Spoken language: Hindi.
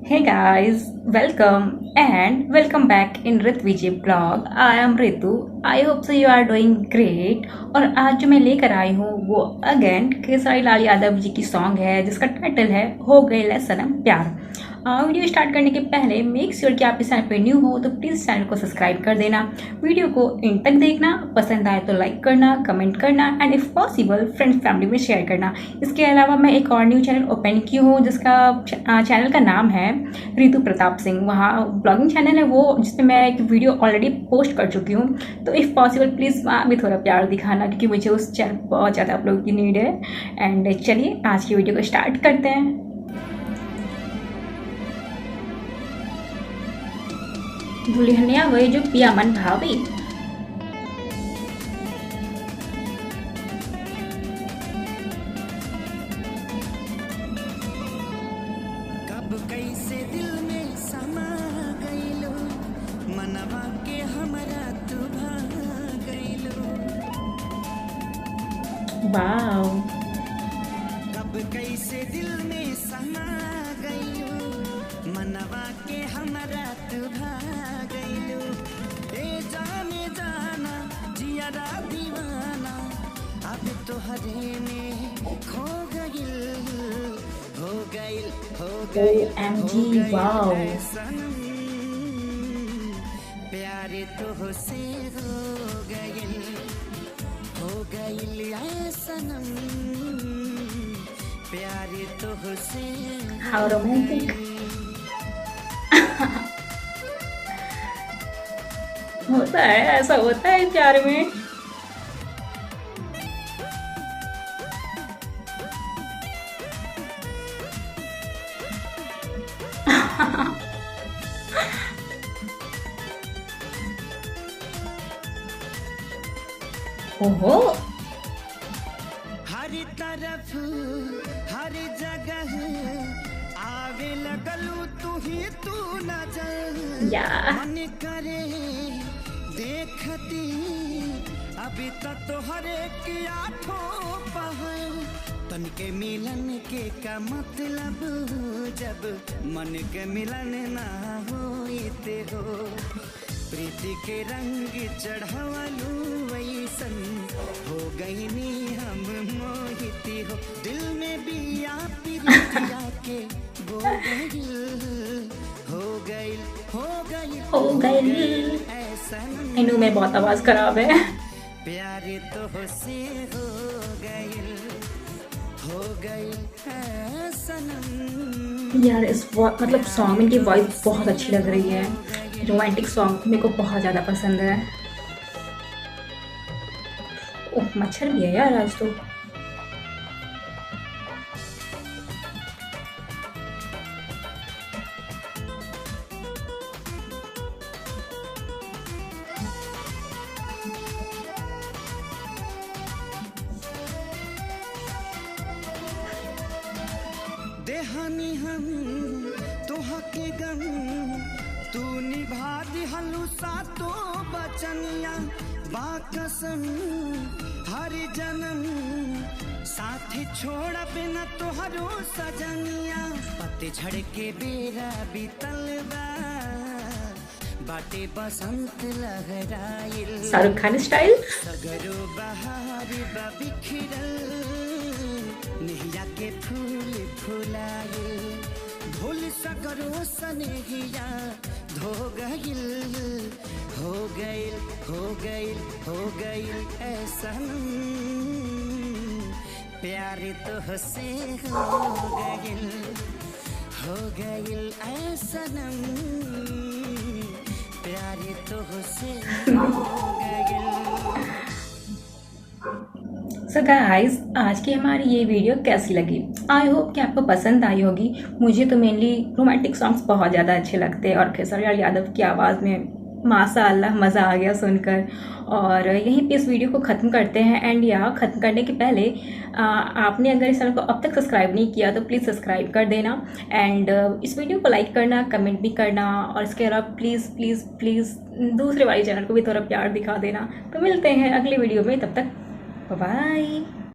Hey guys, welcome back in Rit Vijay blog. I am Ritu. I hope so you are doing great. और आज जो मैं लेकर आई हूँ वो अगेन खेसारी लाल यादव जी की सॉन्ग है जिसका टाइटल है हो गए ले सनम प्यार। वीडियो स्टार्ट करने के पहले मेक श्योर कि आप इस चैनल पे न्यू हो तो प्लीज़ चैनल को सब्सक्राइब कर देना, वीडियो को एंड तक देखना, पसंद आए तो लाइक करना, कमेंट करना and if possible friends family में शेयर करना। इसके अलावा मैं एक और न्यू चैनल ओपन की हूँ जिसका चैनल का नाम है रितु प्रताप सिंह। वहाँ ब्लॉगिंग चैनल है वो जिसमें मैं एक वीडियो ऑलरेडी पोस्ट कर चुकी हूँ, तो इफ़ पॉसिबल प्लीज़ वहाँ भी थोड़ा प्यार दिखाना क्योंकि मुझे उस चैनल बहुत ज़्यादा आप लोगों की नीड है। एंड चलिए आज की वीडियो को स्टार्ट करते हैं। दुल्हनिया गई जो पिया मन भावी। कब कैसे दिल में समा गइलो मनवा के हमरा तू भाग गइलो। वाओ, कब कैसे दिल में समा गइलो मनवा के हमरा तू भाग गइलो। ए जाने जाना जियारा दीवाना अब तोहरे में खो गइल हो गइल हो गइल OMG, वाओ। सनम प्यार तो से हो गइल ऐ सनम प्यार तो से हाउ रोमांटिक। होता है, ऐसा होता है प्यार में। ओहो, हर तरफ हर जगह आवे लगलू तू नजर या मन करे देखती अभी तक तो हर एक आठों पहर तन के मिलन के का मतलब जब मन के मिलन ना होते हो प्रीति के रंग चढ़ावलू वैसन हो गई नी हम मोहिती हो दिल में भी आप प्रीतिया के हो गई हो गई हो गई हो गई। ऐसा इनू में बहुत आवाज खराब है। प्यार तो से हो गई है सनम। यार इस मतलब सॉन्ग में की वॉइस बहुत अच्छी लग रही है। रोमांटिक सॉन्ग मेरे को बहुत ज़्यादा पसंद है। ओह, मच्छर भी है यार आज तो। देहानी हम तोहा के गम तू निभा दिहलू सातो बचनिया बाकसम हर जन्म साथी छोड़ बिना तोहरो सजनिया पतझड़ के बेरा बीतल बा बाटे बसंत लहराइल शाहरुख खान स्टाइल। सगरो बहार बा बिखरल नेहिया के फूल फुलाइल भूल सगरो सनेहिया धो गइल हो गइल हो गइल हो गइल ऐसा प्यार तो से हो गइल ऐसा प्यार तो से हो गइल। सो गाइस, आज की हमारी ये वीडियो कैसी लगी? आई होप कि आपको पसंद आई होगी। मुझे तो मेनली रोमांटिक सॉन्ग्स बहुत ज़्यादा अच्छे लगते हैं और खेसारी लाल यादव की आवाज़ में माशाअल्लाह मज़ा आ गया सुनकर। और यहीं पे इस वीडियो को ख़त्म करते हैं। एंड या ख़त्म करने के पहले आपने अगर इस चैनल को अब तक सब्सक्राइब नहीं किया तो प्लीज़ सब्सक्राइब कर देना एंड इस वीडियो को लाइक करना, कमेंट भी करना और इसके अलावा प्लीज़ प्लीज़ प्लीज़ दूसरे वाले चैनल को भी थोड़ा प्यार दिखा देना। तो मिलते हैं अगले वीडियो में, तब तक बाय बाय।